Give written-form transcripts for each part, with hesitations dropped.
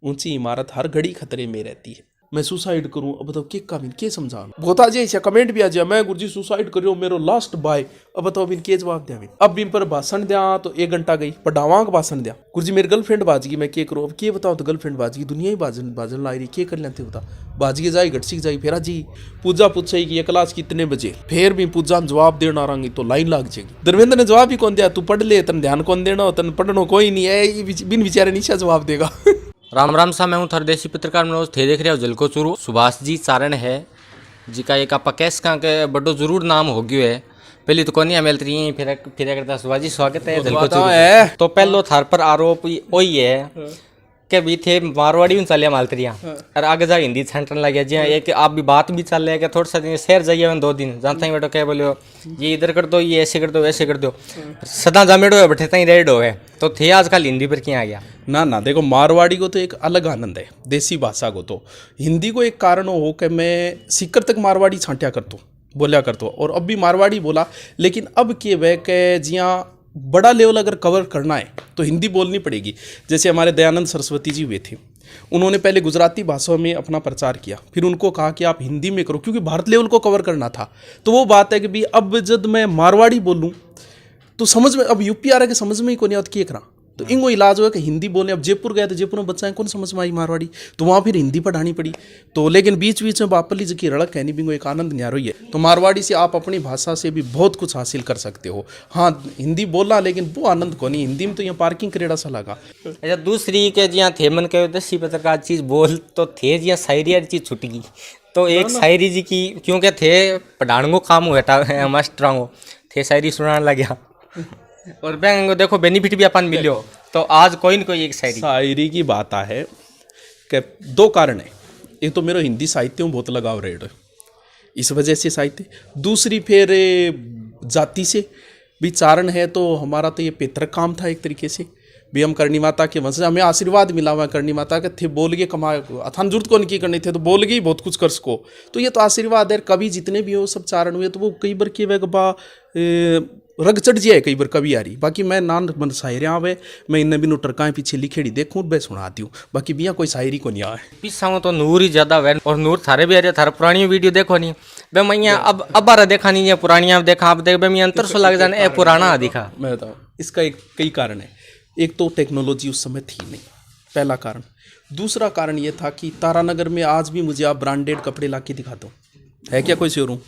ऊंची इमारत हर घड़ी खतरे में रहती है। मैं सुसाइड करूं, अब बताओ के समझा गोता जी ऐसा कमेंट भी आ जाए मैं गुरुजी सुसाइड करियो मेरो लास्ट बाय, अब बताओ बिन के जवाब दिया। अब इन पर भाषण दिया तो 1 घंटा गई पढ़ावा का भाषण दिया। गुरुजी मेरी गर्लफ्रेंड बाजगी मैं के करूं, अब के बताओ तो गर्लफ्रेंड बाजगी दुनिया ही बाजन ला रही के कर लेते बता बाजगी जाई घट सीख जाई। फेरा जी पूजा पूछे कि ये क्लास कितने बजे, फिर भी पूजा जवाब देना रंगी तो लाइन लाग जाएगी। धर्मेंद्र ने जवाब ही कौन दिया, तू पढ़ ले तन ध्यान कौन देना, तन पढ़नो कोई नहीं है, बिन बेचारे निशा जवाब देगा। राम राम सा मैं हूँ थरदेसी पत्रकार मनोज थे देख रहे हो जलको चूरू। सुभाष जी चारण है जिका एक आप कैस का के बड़ो जरूर नाम हो गयो है। पहली तो कोनी मिल रही फिर करता सुभाष जी स्वागत है जलको चूरू। तो पहलो थार पर आरोप वही है के भी थे मारवाड़ी में चलिया मालतरिया और आगे जा हिंदी छंटन लग गया जी। एक आप भी बात भी चल रहा है कि थोड़ा सा दिन शहर जाइए 2 दिन जानता ही बेटो क्या बोलो ये इधर कर दो ये ऐसे कर दो वैसे कर दो सदा जामेड़ो है बैठे ही रेड हो गए। तो थे आजकल हिंदी पर क्या आ गया ना देखो मारवाड़ी को तो एक अलग आनंद है, देसी भाषा को तो हिंदी को एक कारण हो कि मैं सीकर तक मारवाड़ी छांटिया करता हूँ बोलिया करता हूँ और अब भी मारवाड़ी बोला। लेकिन अब के वह के जिया बड़ा लेवल अगर कवर करना है तो हिंदी बोलनी पड़ेगी। जैसे हमारे दयानंद सरस्वती जी हुए थे, उन्होंने पहले गुजराती भाषा में अपना प्रचार किया, फिर उनको कहा कि आप हिंदी में करो क्योंकि भारत लेवल को कवर करना था। तो वो बात है कि भाई अब जब मैं मारवाड़ी बोलूँ तो समझ में अब यूपी आ रहा है कि समझ में ही को नहीं आता क्या करा, तो इनको इलाज हुआ कि हिंदी बोले। अब जयपुर गया तो जयपुर में बच्चा है कौन समझ में आई मारवाड़ी, तो वहाँ फिर हिंदी पढ़ानी पड़ी। तो लेकिन बीच बीच में बापली जी की रड़क कहनी बिंगो एक आनंद न्यारो ही है। तो मारवाड़ी से आप अपनी भाषा से भी बहुत कुछ हासिल कर सकते हो। हाँ हिंदी बोला लेकिन वो आनंद को नहीं, हिंदी में तो यहाँ पार्किंग करेड़ा सा लगा। अच्छा दूसरी के जिया थे मन के दसी पत्रकार चीज बोल तो थे जिया शायरी चीज छुट गई। तो एक शायरी जी की क्योंकि थे पढ़ाने को काम हुआ मास्टर थे शायरी सुनाने लग गया और बैंक देखो बेनिफिट भी अपन मिलो। तो आज कोई न कोई एक शायरी की बात है कि 2 कारण है। एक तो मेरा हिंदी साहित्य में बहुत लगाव रेड है इस वजह से साहित्य, दूसरी फिर जाति से भी चारण है। तो हमारा तो ये पैतृक काम था एक तरीके से भी, हम करनी माता के वंश हमें आशीर्वाद मिला हुआ करनी माता के थे बोल के कमा अथान जरूरत को नहीं करनी थे तो बोल के बहुत कुछ कर सको। तो ये तो आशीर्वाद है। कभी जितने भी हो सब चारण हुए तो वो कई बार के बा रग चढ़ जाए कई बार कभी आ रही। बाकी मैं नान मन शायरियाँ आवे मैं इन्हें भी टरकाएँ पीछे लिखेड़ी देखूँ मैं सुनाती हूँ, बाकी बिया कोई शायरी को नहीं आए। पिस्सा तो नूर ही ज्यादा है और नूर थारे भी आ रहे थारे पुरानी वीडियो देखो नहीं बे मैं अब बारा देखा नहीं है पुरानियाँ देखा अब देख मैं अंतर सो लग जाने पुराना दिखा। मैं बताऊँ इसका एक कई कारण है। एक तो टेक्नोलॉजी उस समय थी नहीं, पहला कारण। दूसरा कारण ये था कि तारानगर में आज भी मुझे आप ब्रांडेड कपड़े ला के दिखा दो, है क्या कोई शोरूम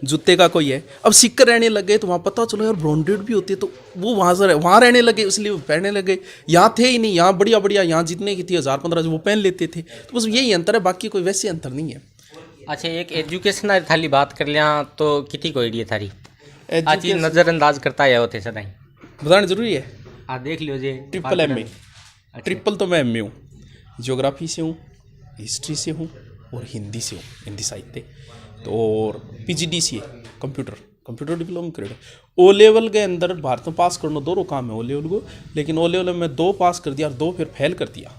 जूते का कोई है। अब सिक्कर रहने लग गए तो वहाँ पता चलो यार ब्रांडेड भी होते तो वो वहाँ रहने लगे इसलिए वो पहनने लगे। यहाँ थे ही नहीं, यहाँ बढ़िया बढ़िया यहाँ जितने की थी 1000-1500 वो पहन लेते थे। तो बस यही अंतर है, बाकी कोई वैसे अंतर नहीं है। अच्छा एक एजुकेशन थाली बात कर लिया तो कितनी कोई आइडिया थारी आज नज़रअंदाज करता है होते सदा बताना जरूरी है। देख लो जी ट्रिपल MA ट्रिपल तो मैं MA हूँ, ज्योग्राफी से हूँ, हिस्ट्री से हूँ और हिंदी से हूँ, हिंदी साहित्य। तो और PGD से computer diploma grade. O level के अंदर भारत में पास करना 2 काम है O लेवल को, लेकिन O लेवल में 2 पास कर दिया और 2 फिर फेल कर दिया।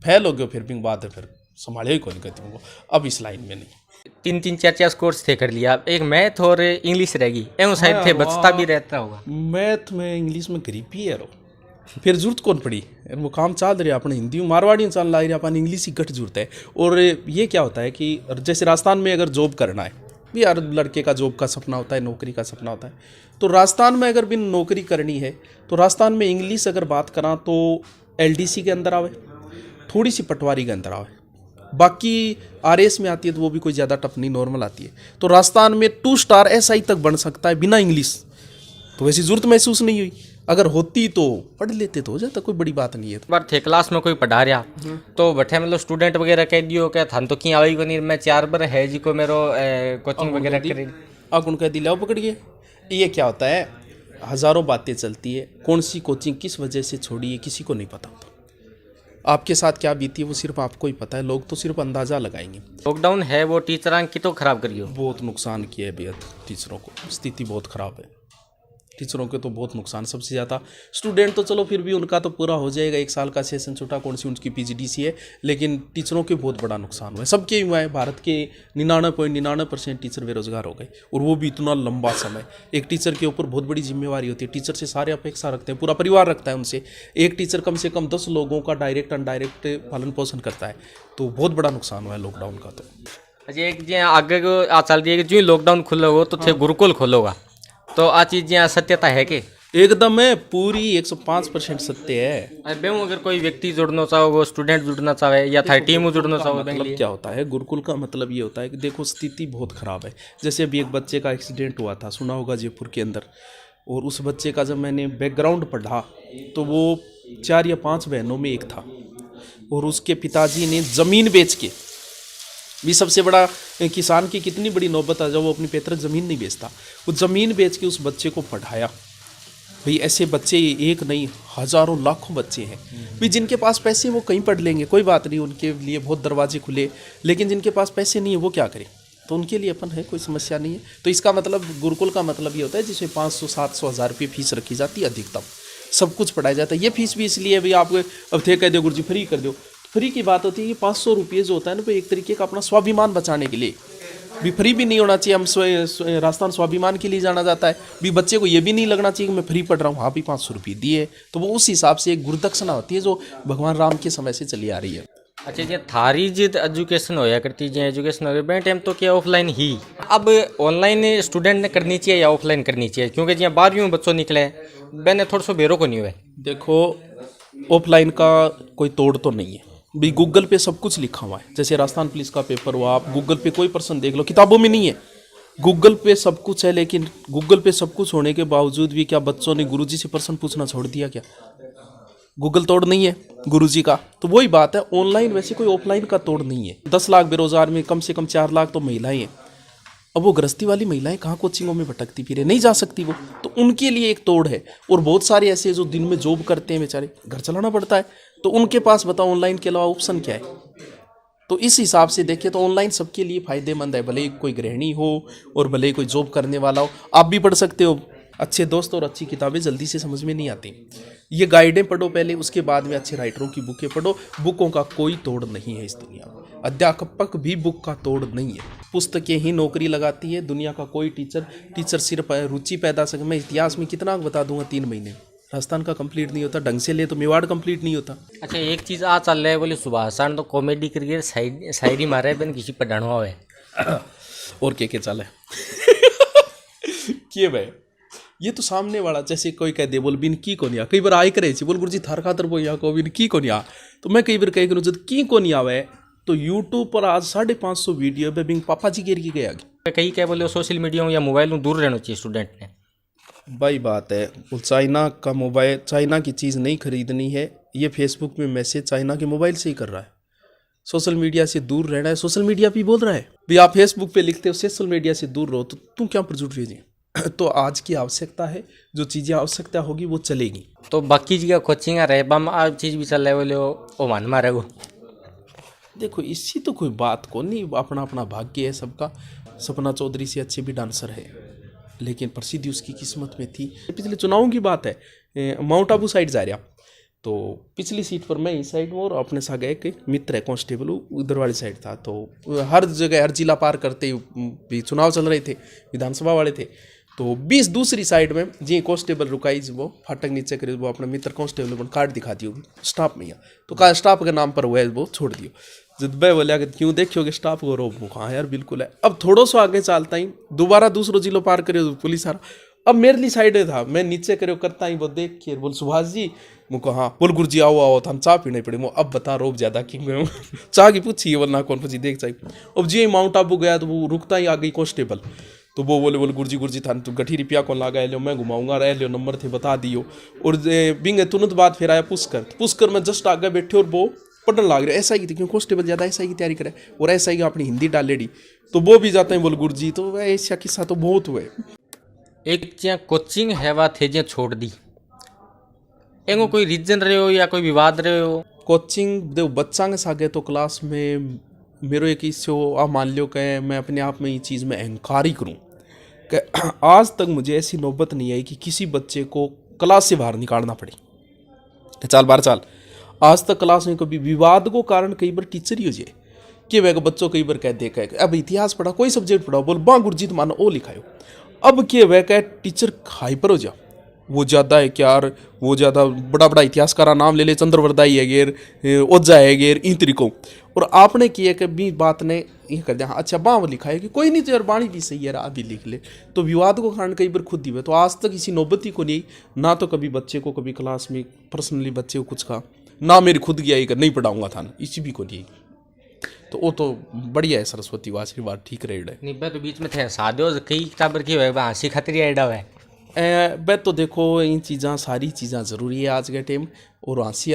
फेल हो गया फिर भी बाद फिर संभाले ही कौन कहती हूँ अब इस लाइन में नहीं। 3-4 कोर्स थे कर लिया, एक मैथ और इंग्लिश रहेगी एवं शायद थे बचता भी रहता होगा। मैथ में इंग्लिश में गरीबी है फिर जरूरत कौन पड़ी, वो काम चल रहा अपने हिंदी मारवाड़ी चल ला रही अपन इंग्लिश की घट जरूरत है। और ये क्या होता है कि जैसे राजस्थान में अगर जॉब करना है भी हर लड़के का जॉब का सपना होता है, नौकरी का सपना होता है। तो राजस्थान में अगर भी नौकरी करनी है तो राजस्थान में इंग्लिश अगर बात करा तो LDC के अंदर आवे, थोड़ी सी पटवारी के अंदर आवे, बाकी RS में आती है तो वो भी कोई ज़्यादा टफ नहीं नॉर्मल आती है। तो राजस्थान में 2 स्टार SI तक बन सकता है बिना इंग्लिश। तो वैसी जरूरत महसूस नहीं हुई, अगर होती तो पढ़ लेते तो हो जाता, कोई बड़ी बात नहीं है। बार थे क्लास में कोई पढ़ा रहा तो बैठे मतलब स्टूडेंट वगैरह कह दियो क्या थान तो की आवेगी नहीं मैं 4 बार है जी को मेरो कोचिंग वगैरह करे अब उनका दिलाओ पकड़िए। ये क्या होता है, हज़ारों बातें चलती है, कौन सी कोचिंग किस वजह से छोड़ी है किसी को नहीं पता होता। आपके साथ क्या बीती है वो सिर्फ आपको ही पता है, लोग तो सिर्फ अंदाज़ा लगाएंगे। लॉकडाउन है वो टीचर की तो खराब करियो, बहुत नुकसान किया है बेहद टीचरों को, स्थिति बहुत ख़राब है। टीचरों के तो बहुत नुकसान सबसे ज़्यादा। स्टूडेंट तो चलो फिर भी उनका तो पूरा हो जाएगा, 1 साल का सेशन छूटा, कौन सी उनकी पीजीडीसी है, लेकिन टीचरों के बहुत बड़ा नुकसान हुआ है। सबके ही हुआ है। भारत के 99.99% टीचर बेरोजगार हो गए, और वो भी इतना लंबा समय। एक टीचर के ऊपर बहुत बड़ी जिम्मेवारी होती है। टीचर से सारे अपेक्षा रखते हैं, पूरा परिवार रखता है उनसे। एक टीचर कम से कम 10 लोगों का डायरेक्ट अनडायरेक्ट पालन पोषण करता है, तो बहुत बड़ा नुकसान हुआ है लॉकडाउन का। तो अच्छा, एक जी आगे को आ चल रही है कि जो लॉकडाउन खुलोगा तो थे गुरुकुल खोलोगा, तो आ चीज़ जी सत्यता है कि एकदम है, पूरी 105% सत्य है। अरे बेहू अगर कोई व्यक्ति जुड़ना चाहो, स्टूडेंट जुड़ना चाहे या था टीम जुड़ना चाहो, मतलब क्या होता है, गुरुकुल का मतलब ये होता है कि देखो स्थिति बहुत खराब है। जैसे अभी एक बच्चे का एक्सीडेंट हुआ था, सुना होगा, जयपुर के अंदर। और उस बच्चे का जब मैंने बैकग्राउंड पढ़ा तो वो 4 या 5 बहनों में एक था, और उसके पिताजी ने ज़मीन बेच के भी, सबसे बड़ा किसान की कितनी बड़ी नौबत आ जाए, वो अपनी पैतृक ज़मीन नहीं बेचता, वो ज़मीन बेच के उस बच्चे को पढ़ाया। भाई ऐसे बच्चे एक नहीं, हज़ारों लाखों बच्चे हैं भाई, जिनके पास पैसे वो कहीं पढ़ लेंगे, कोई बात नहीं, उनके लिए बहुत दरवाजे खुले। लेकिन जिनके पास पैसे नहीं है वो क्या करें, तो उनके लिए अपन है, कोई समस्या नहीं है। तो इसका मतलब गुरुकुल का मतलब ये होता है जिसमें 500, 700, 1000 रुपये फीस रखी जाती है, अधिकतम सब कुछ पढ़ाया जाता है। ये फीस भी इसलिए भाई आपको अब थे कह दो गुरुजी फ्री कर दो, फ्री की बात होती है कि 500 रुपये जो होता है ना, वो एक तरीके का अपना स्वाभिमान बचाने के लिए भी, फ्री भी नहीं होना चाहिए। हम राजस्थान स्वाभिमान के लिए जाना जाता है भी, बच्चे को ये भी नहीं लगना चाहिए कि मैं फ्री पढ़ रहा हूँ, हाँ भी 500 रुपये दिए, तो वो उस हिसाब से एक गुरुदक्षिणा होती है जो भगवान राम के समय से चली आ रही है। अच्छा जी, थारी जिद एजुकेशन होया करती है, एजुकेशन हो गया टाइम तो क्या ऑफलाइन ही, अब ऑनलाइन स्टूडेंट ने करनी चाहिए या ऑफलाइन करनी चाहिए, क्योंकि जी 12वीं में बच्चों निकले मैंने थोड़ा सा बेरो को नहीं हुआ। देखो ऑफलाइन का कोई तोड़ तो नहीं है भी, गूगल पे सब कुछ लिखा हुआ है। जैसे राजस्थान पुलिस का पेपर हुआ, आप गूगल पे कोई प्रश्न देख लो, किताबों में नहीं है, गूगल पे सब कुछ है। लेकिन गूगल पे सब कुछ होने के बावजूद भी क्या बच्चों ने गुरुजी से प्रश्न पूछना छोड़ दिया क्या? गूगल तोड़ नहीं है गुरुजी का। तो वही बात है, ऑनलाइन वैसे कोई ऑफलाइन का तोड़ नहीं है। 10 लाख बेरोजगार में कम से कम 4 लाख तो महिलाएं हैं। अब वो गृहस्थी वाली महिलाएं कहाँ कोचिंगों में भटकती फिरे, नहीं जा सकती वो, तो उनके लिए एक तोड़ है। और बहुत सारे ऐसे जो दिन में जॉब करते हैं, बेचारे घर चलाना पड़ता है, तो उनके पास बताओ ऑनलाइन के अलावा ऑप्शन क्या है? तो इस हिसाब से देखिए तो ऑनलाइन सबके लिए फायदेमंद है, भले ही कोई गृहिणी हो और भले ही कोई जॉब करने वाला हो, आप भी पढ़ सकते हो। अच्छे दोस्त और अच्छी किताबें जल्दी से समझ में नहीं आती, ये गाइडें पढ़ो पहले, उसके बाद में अच्छे राइटरों की बुकें पढ़ो। बुकों का कोई तोड़ नहीं है इस दुनिया में, अध्यापक भी बुक का तोड़ नहीं है। पुस्तकें ही नौकरी लगाती है, दुनिया का कोई टीचर सिर्फ रुचि पैदा सके। मैं इतिहास में कितना बता दूंगा, 3 महीने राजस्थान का कंप्लीट नहीं होता, ढंग से ले तो मेवाड़ कंप्लीट नहीं होता। अच्छा, एक चीज़ आ चल रहा है, बोले सुभाष तो कॉमेडी करके शायरी मारे बिन किसी पढ़ाना हुआ है और क्या चल है के भाई, ये तो सामने वाला जैसे कोई कह दे बोल बिन की को नहीं आ, कई बार आई करे बोल गुरुजी थार खातर बोल या को बिन की को नहीं आ, तो मैं कई बार कह करूँ जब की को नहीं आवे तो यूट्यूब पर आज 550 वीडियो पे बिंग पापा जी गिर की गया। कहीं क्या बोले सोशल मीडिया या मोबाइल में दूर रहना चाहिए स्टूडेंट ने। भाई बात है, चाइना का मोबाइल, चाइना की चीज़ नहीं खरीदनी है, ये फेसबुक में मैसेज चाइना के मोबाइल से ही कर रहा है। सोशल मीडिया से दूर रहना है, सोशल मीडिया पे बोल रहा है भी आप फेसबुक पे लिखते हो सोशल मीडिया से दूर रहो, तो तुम क्या पर जुड़ रही है। तो आज की आवश्यकता है, जो चीज़ें आवश्यकता होगी वो चलेगी। तो बाकी जगह कोचिंग रहे बम आज चीज़ भी चल रहा है, बोले वो मान मारे वो। देखो इससे तो कोई बात को नहीं, अपना अपना भाग्य है सबका। सपना चौधरी से अच्छे भी डांसर है, लेकिन प्रसिद्धि उसकी किस्मत में थी। पिछले चुनावों की बात है, माउंट आबू साइड जा रहा, तो पिछली सीट पर मैं इस साइड में और अपने साथ गए कि मित्र है कांस्टेबल, उधर वाली साइड था। तो हर जगह हर जिला पार करते भी चुनाव चल रहे थे, विधानसभा वाले थे। तो 20 दूसरी साइड में जी कांस्टेबल रुकाई, वो फाटक नीचे करे, वो अपने मित्र कांस्टेबल को कार्ड दिखा दियो स्टाफ में, तो कहा स्टाफ के नाम पर हुआ है, वो छोड़ दियो। जब मैं बोलिया कि क्यों देखियोगे स्टाफ को, रो हाँ यार बिल्कुल है। अब थोड़ा सा आगे चलता ही दोबारा दूसरो जिलो पार करे पुलिस आ रहा, अब मेरे लिए साइड था, मैं नीचे करे करता ही, वो देख के बोल सुभाष जी, मुझको हाँ बोल गुरुजी आओ आओ, हम चाय पीने पड़े। अब बता रोब ज्यादा कि चाय की पूछी वरना कौन पूछी देख चाहिए। अब जी माउंट आबू गया तो वो रुकता ही आ गई कांस्टेबल, तो वो बोले गुरुजी था तो गठी रुपया कौन लागा लो, मैं घुमाऊंगा रह लो, नंबर थे बता दियो। और बिंग तुरंत बाद फिर आया पुष्कर में जस्ट आगे बैठे और वो पढ़ने लग रहे एसआई की थी, क्योंकि कांस्टेबल ज़्यादा एसआई की तैयारी करे और एसआई की अपनी हिंदी डालेडी, तो वो भी जाते हैं बोल गुरुजी। तो ऐसा किस्सा तो बहुत हुए। एक ज्या कोचिंग है वा थे ज्या छोड़ दी, एगो कोई रीजन रहे हो या कोई विवाद रहे हो? कोचिंग देव बच्चा के सागे तो क्लास में मेरो एक इश्यो आ मान लो कि मैं अपने आप में ये चीज़ में अहंकार ही करूँ कि आज तक मुझे ऐसी नौबत नहीं आई कि किसी बच्चे को क्लास से बाहर निकालना पड़े कि चल बाहर चल। आज तक क्लास में कभी विवाद को कारण कई बार टीचर ही हो जाए कि वह बच्चों कई बार कह दे अब इतिहास पढ़ा कोई सब्जेक्ट पढ़ाओ बोल बाँ गुरजीत मानो ओ लिखायो। अब क्या वह कह टीचर हाइपर हो जा, वो ज़्यादा है क्या यार, वो ज़्यादा बड़ा बड़ा इतिहासकारा नाम ले ले, चंद्रवरदाई है गेर, ओझा है गेर, इन तरीकों। और आपने किया कि भी बात ने ये कर दिया, हाँ अच्छा बाँ लिखा है कि कोई नहीं तो यार बाणी भी सही है अभी लिख ले, तो विवाद को कारण कई बार खुद ही हुए। तो आज तक किसी नौबत ही को नहीं, ना तो कभी बच्चे को कभी क्लास में पर्सनली बच्चे को कुछ कहा, ना मेरी खुद की आई कर नहीं पढ़ाऊंगा था ना, इसी भी को नहीं। तो वो तो बढ़िया है, सरस्वती वो आशीर्वाद ठीक रहे है। नहीं बे तो बीच में थे सादे कई किताबर की हुए हंसी खतरी एडा है। बे तो देखो इन चीज़ा सारी चीज़ा ज़रूरी है आज के टाइम, और हंसी